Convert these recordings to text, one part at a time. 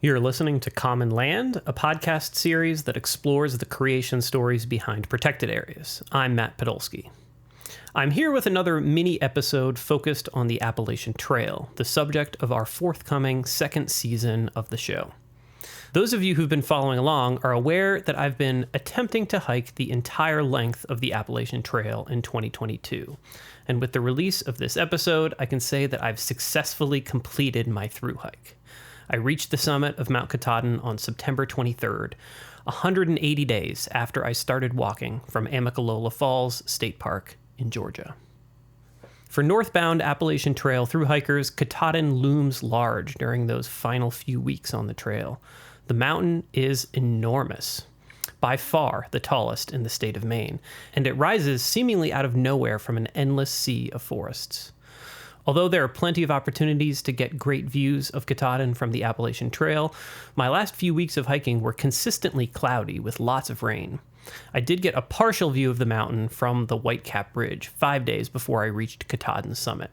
You're listening to Common Land, a podcast series that explores the creation stories behind protected areas. I'm Matt Podolsky. I'm here with another mini episode focused on the Appalachian Trail, the subject of our forthcoming second season of the show. Those of you who've been following along are aware that I've been attempting to hike the entire length of the Appalachian Trail in 2022. And with the release of this episode, I can say that I've successfully completed my thru-hike. I reached the summit of Mount Katahdin on September 23rd, 180 days after I started walking from Amicalola Falls State Park in Georgia. For northbound Appalachian Trail thru-hikers, Katahdin looms large during those final few weeks on the trail. The mountain is enormous, by far the tallest in the state of Maine, and it rises seemingly out of nowhere from an endless sea of forests. Although there are plenty of opportunities to get great views of Katahdin from the Appalachian Trail, my last few weeks of hiking were consistently cloudy with lots of rain. I did get a partial view of the mountain from the Whitecap Ridge 5 days before I reached Katahdin's summit.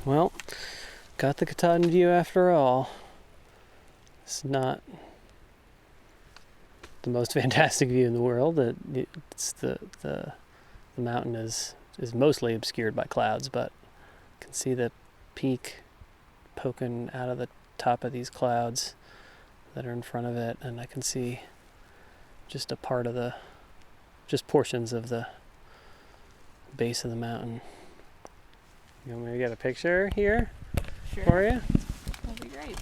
Well, got the Katahdin view after all. It's not the most fantastic view in the world. It's the mountain is mostly obscured by clouds, but you can see the peak poking out of the top of these clouds that are in front of it, and I can see just portions of the base of the mountain. You want me to get a picture here for you? That'd be great.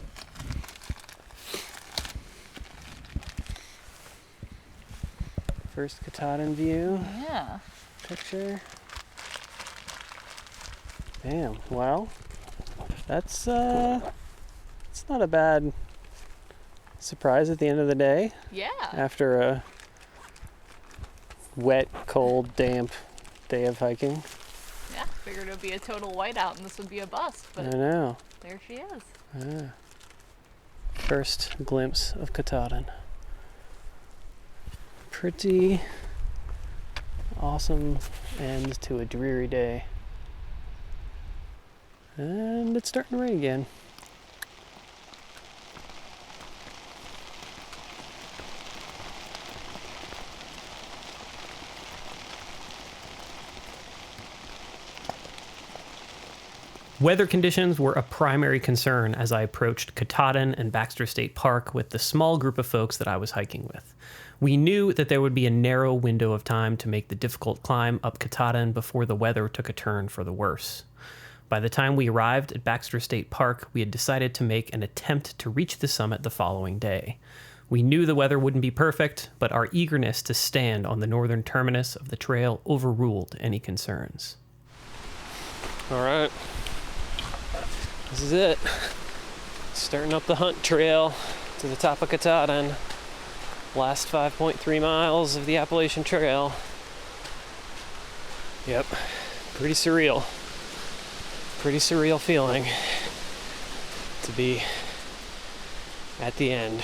First Katahdin view. Yeah. Picture. Damn, well, it's not a bad surprise at the end of the day. Yeah. After a wet, cold, damp day of hiking. Yeah, figured it would be a total whiteout and this would be a bust, but I know. there she is. Yeah. First glimpse of Katahdin. Pretty awesome end to a dreary day. And it's starting to rain again. Weather conditions were a primary concern as I approached Katahdin and Baxter State Park with the small group of folks that I was hiking with. We knew that there would be a narrow window of time to make the difficult climb up Katahdin before the weather took a turn for the worse. By the time we arrived at Baxter State Park, we had decided to make an attempt to reach the summit the following day. We knew the weather wouldn't be perfect, but our eagerness to stand on the northern terminus of the trail overruled any concerns. All right. This is it. Starting up the hunt trail to the top of Katahdin. Last 5.3 miles of the Appalachian Trail. Yep, pretty surreal. Pretty surreal feeling to be at the end.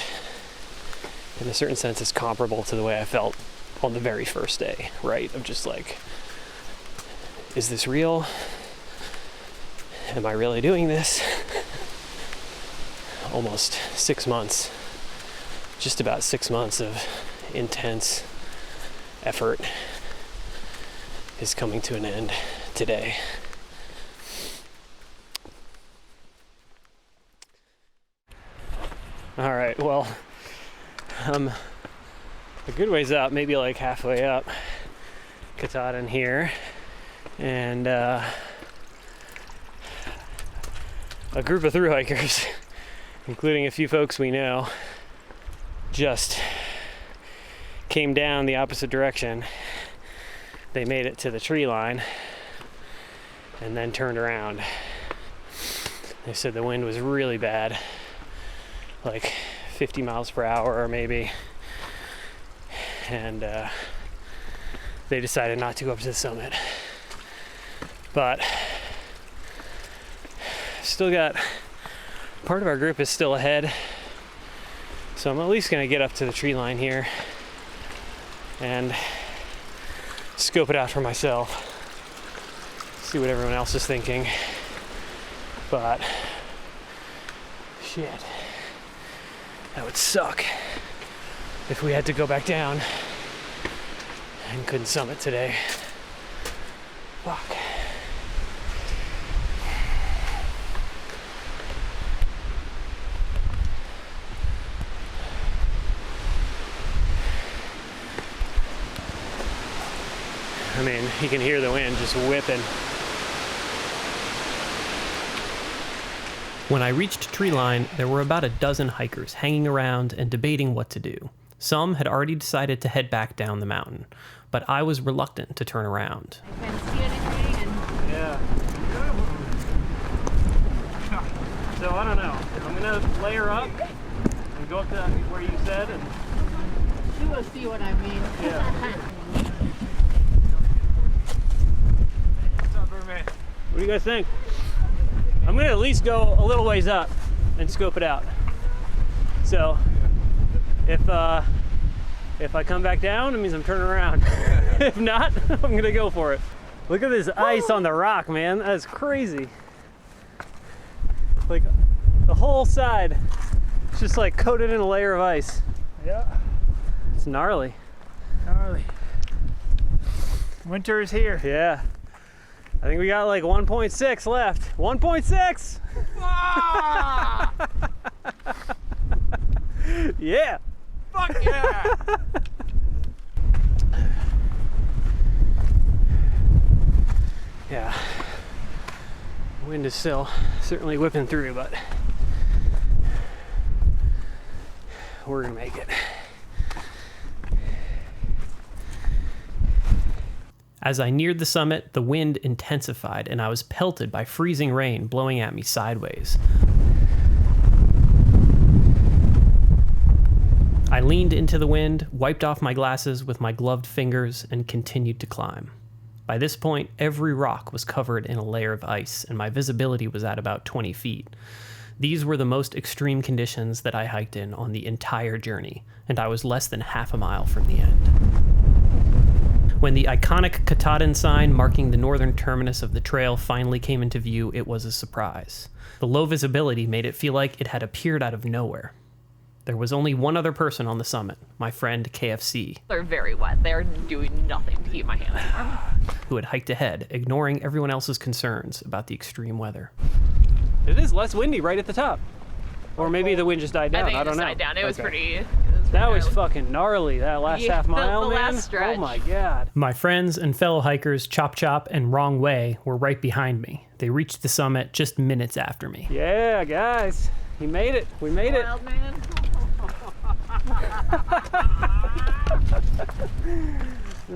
In a certain sense, it's comparable to the way I felt on the very first day, right? Of just like, is this real? Am I really doing this? Almost 6 months, just about 6 months of intense effort is coming to an end today. All right, well, a good ways up, maybe like halfway up Katahdin here, and a group of thru-hikers, including a few folks we know, just came down the opposite direction. They made it to the tree line and then turned around. They said the wind was really bad, like 50 miles per hour or maybe, and they decided not to go up to the summit. But still got part of our group is still ahead, so I'm at least going to get up to the tree line here and scope it out for myself, see what everyone else is thinking. But Shit. That would suck if we had to go back down and couldn't summit today. Fuck. I mean, you can hear the wind just whipping. When I reached treeline, there were about a dozen hikers hanging around and debating what to do. Some had already decided to head back down the mountain, but I was reluctant to turn around. I can't see anything. Yeah. So I don't know. I'm gonna layer up and go up to where you said, and You will see what I mean. yeah. What do you guys think? I'm gonna at least go a little ways up and scope it out. So if I come back down, it means I'm turning around. If not, I'm gonna go for it. Look at this ice on the rock, man. That's crazy. Like the whole side, it's just like coated in a layer of ice. Yeah. It's gnarly. Gnarly. Winter is here. Yeah. I think we got like 1.6 left. 1.6! Ah! Yeah! Fuck yeah! Yeah. Wind is still certainly whipping through, but we're gonna make it. As I neared the summit, the wind intensified and I was pelted by freezing rain blowing at me sideways. I leaned into the wind, wiped off my glasses with my gloved fingers, and continued to climb. By this point, every rock was covered in a layer of ice, and my visibility was at about 20 feet. These were the most extreme conditions that I hiked in on the entire journey, and I was less than half a mile from the end. When the iconic Katahdin sign marking the northern terminus of the trail finally came into view, it was a surprise. The low visibility made it feel like it had appeared out of nowhere. There was only one other person on the summit, my friend KFC, They're very wet. They're doing nothing to keep my hands warm. who had hiked ahead, ignoring everyone else's concerns about the extreme weather. It is less windy right at the top. Or maybe the wind just died down. I think it don't just know. died down. It was Okay. pretty. That was fucking gnarly, that last Yeah, half mile, the man. last stretch. Oh my God. My friends and fellow hikers Chop Chop and Wrong Way were right behind me. They reached the summit just minutes after me. Yeah, guys, he made it. We made it. Wild man.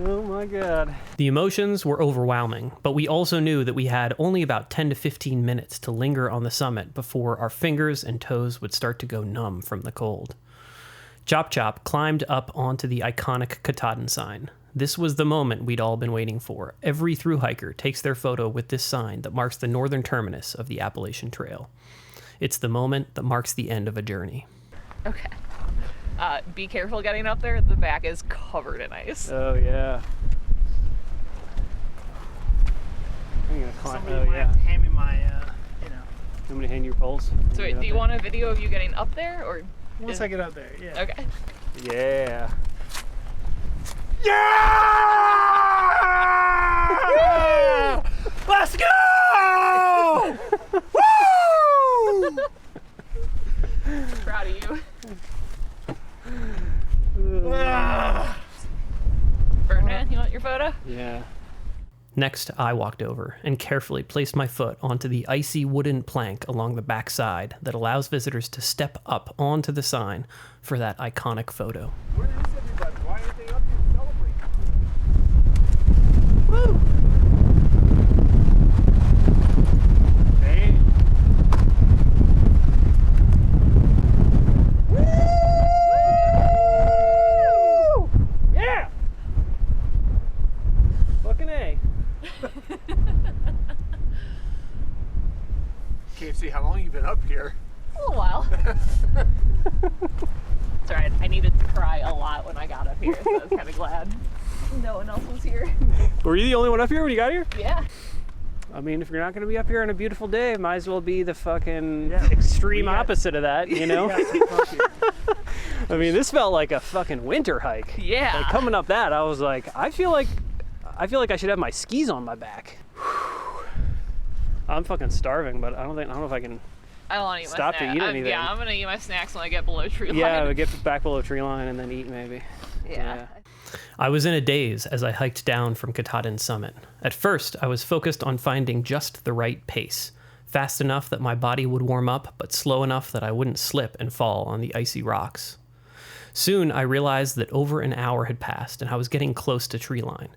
Oh my God. The emotions were overwhelming, but we also knew that we had only about 10 to 15 minutes to linger on the summit before our fingers and toes would start to go numb from the cold. Chop Chop climbed up onto the iconic Katahdin sign. This was the moment we'd all been waiting for. Every thru-hiker takes their photo with this sign that marks the northern terminus of the Appalachian Trail. It's the moment that marks the end of a journey. Okay. Be careful getting up there. The back is covered in ice. Oh yeah. I'm gonna climb. Somebody might have to hand me my, you know. I'm gonna hand you your poles. So wait, do you want a video of you getting up there, or? Once I get up there, yeah. Okay. Yeah. Yeah! Let's go! Woo! Proud of you. Birdman, you want your photo? Yeah. Next, I walked over and carefully placed my foot onto the icy wooden plank along the back side that allows visitors to step up onto the sign for that iconic photo. Where is everybody? Why aren't they up here to celebrate? Woo! Hey. Woo! Yeah! Fucking A. KFC, how long you been up here? A little while. It's alright. I needed to cry a lot when I got up here, so I was kind of glad no one else was here. Were you the only one up here when you got here? Yeah. I mean, if you're not going to be up here on a beautiful day, might as well be the fucking extreme opposite of that, you know? I mean, this felt like a fucking winter hike. Yeah. Like coming up that, I was like, I feel like I should have my skis on my back. I'm fucking starving, but I don't know if I can I don't want to eat stop my to snack. eat anything. Yeah, I'm gonna eat my snacks when I get below tree line. Yeah, we get back below tree line and then eat maybe. Yeah. I was in a daze as I hiked down from Katahdin summit. At first, I was focused on finding just the right pace, fast enough that my body would warm up, but slow enough that I wouldn't slip and fall on the icy rocks. Soon, I realized that over an hour had passed and I was getting close to tree line.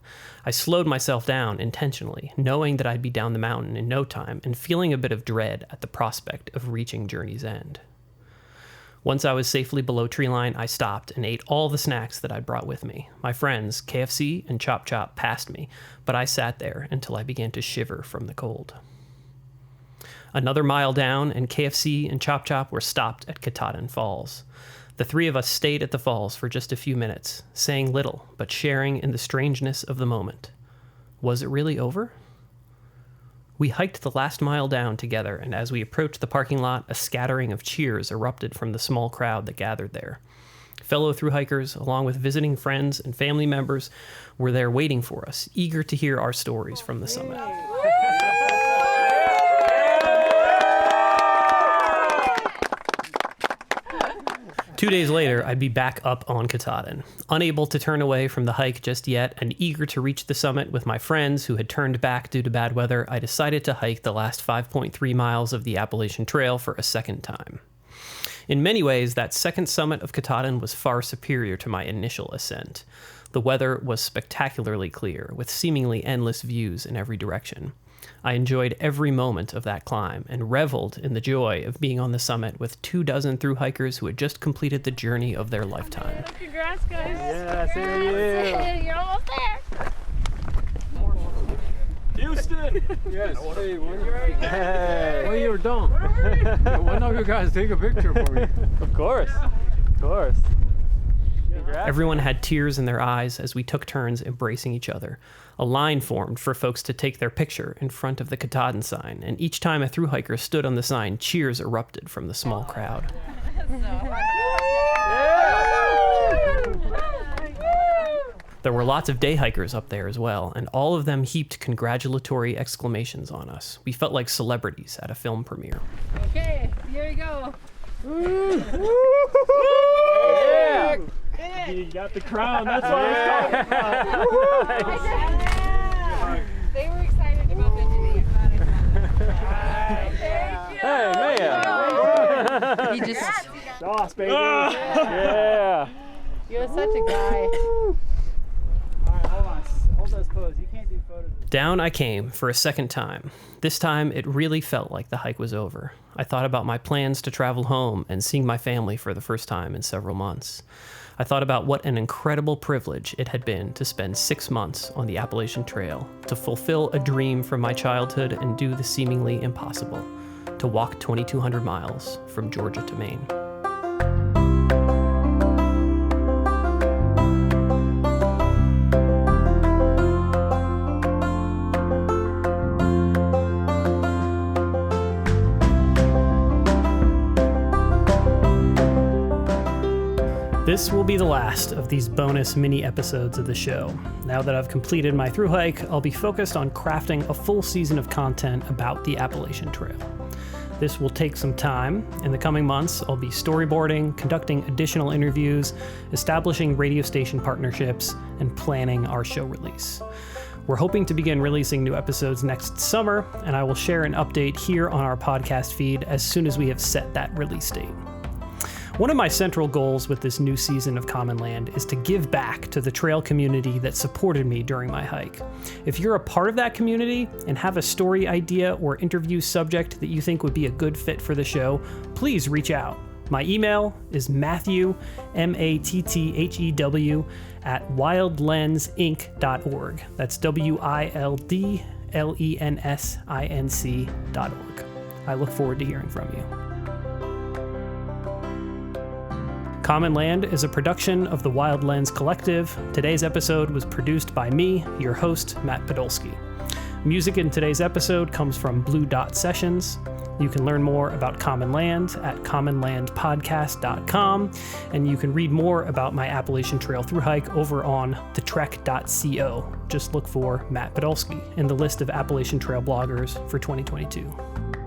I slowed myself down intentionally, knowing that I'd be down the mountain in no time and feeling a bit of dread at the prospect of reaching journey's end. Once I was safely below tree line, I stopped and ate all the snacks that I'd brought with me. My friends, KFC and Chop Chop, passed me, but I sat there until I began to shiver from the cold. Another mile down, and KFC and Chop Chop were stopped at Katahdin Falls. The three of us stayed at the falls for just a few minutes, saying little, but sharing in the strangeness of the moment. Was it really over? We hiked the last mile down together, and as we approached the parking lot, a scattering of cheers erupted from the small crowd that gathered there. Fellow thru-hikers, along with visiting friends and family members, were there waiting for us, eager to hear our stories from the summit. 2 days later, I'd be back up on Katahdin, unable to turn away from the hike just yet and eager to reach the summit with my friends who had turned back due to bad weather. I decided to hike the last 5.3 miles of the Appalachian Trail for a second time. In many ways, that second summit of Katahdin was far superior to my initial ascent. The weather was spectacularly clear, with seemingly endless views in every direction. I enjoyed every moment of that climb and reveled in the joy of being on the summit with 24 thru-hikers who had just completed the journey of their lifetime. Congrats, guys. Yeah, same to you. You're almost there. Houston! Yes, hey, when Hey! when you're done, one of you guys take a picture for me. Of course. Of course. Everyone had tears in their eyes as we took turns embracing each other. A line formed for folks to take their picture in front of the Katahdin sign, and each time a thru-hiker stood on the sign, cheers erupted from the small crowd. There were lots of day hikers up there as well, and all of them heaped congratulatory exclamations on us. We felt like celebrities at a film premiere. Okay, here we go. Yeah! You got the crown, that's what I was talking about. They were excited about visiting. Hey, man! You just, Sauce, baby. Yeah! you're such a guy. Alright, hold on. Hold those pose. You can't do photos. Down I came for a second time. This time, it really felt like the hike was over. I thought about my plans to travel home and seeing my family for the first time in several months. I thought about what an incredible privilege it had been to spend 6 months on the Appalachian Trail, to fulfill a dream from my childhood and do the seemingly impossible, to walk 2,200 miles from Georgia to Maine. This will be the last of these bonus mini episodes of the show. Now that I've completed my thru hike, I'll be focused on crafting a full season of content about the Appalachian Trail. This will take some time. In the coming months, I'll be storyboarding, conducting additional interviews, establishing radio station partnerships, and planning our show release. We're hoping to begin releasing new episodes next summer, and I will share an update here on our podcast feed as soon as we have set that release date. One of my central goals with this new season of Common Land is to give back to the trail community that supported me during my hike. If you're a part of that community and have a story idea or interview subject that you think would be a good fit for the show, please reach out. My email is Matthew, MATTHEW, at wildlensinc.org. That's WILDLENSINC.org. I look forward to hearing from you. Common Land is a production of the Wild Lens Collective. Today's episode was produced by me, your host, Matt Podolsky. Music in today's episode comes from Blue Dot Sessions. You can learn more about Common Land at commonlandpodcast.com, and you can read more about my Appalachian Trail thru-hike over on thetrek.co. Just look for Matt Podolsky in the list of Appalachian Trail bloggers for 2022.